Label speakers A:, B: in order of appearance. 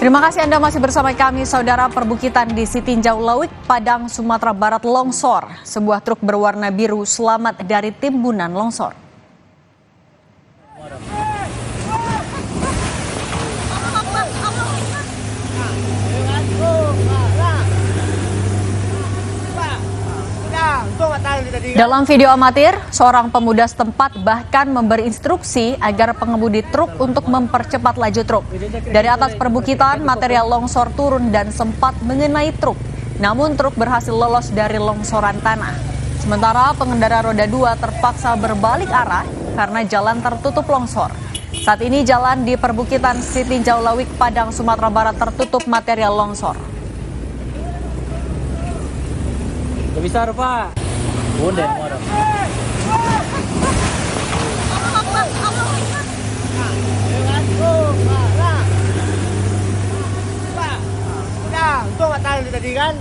A: Terima kasih Anda masih bersama kami, Saudara. Perbukitan di Sitinjau Lawik, Padang, Sumatera Barat longsor. Sebuah truk berwarna biru selamat dari timbunan longsor. Dalam video amatir, seorang pemuda setempat bahkan memberi instruksi agar pengemudi truk untuk mempercepat laju truk. Dari atas perbukitan, material longsor turun dan sempat mengenai truk. Namun truk berhasil lolos dari longsoran tanah. Sementara pengendara roda 2 terpaksa berbalik arah karena jalan tertutup longsor. Saat ini jalan di perbukitan Sitinjau Lawik, Padang, Sumatera Barat tertutup material longsor.
B: Gak bisa, Pak. Bunden, marah.
C: Udah, untung nggak tahu tadi kan.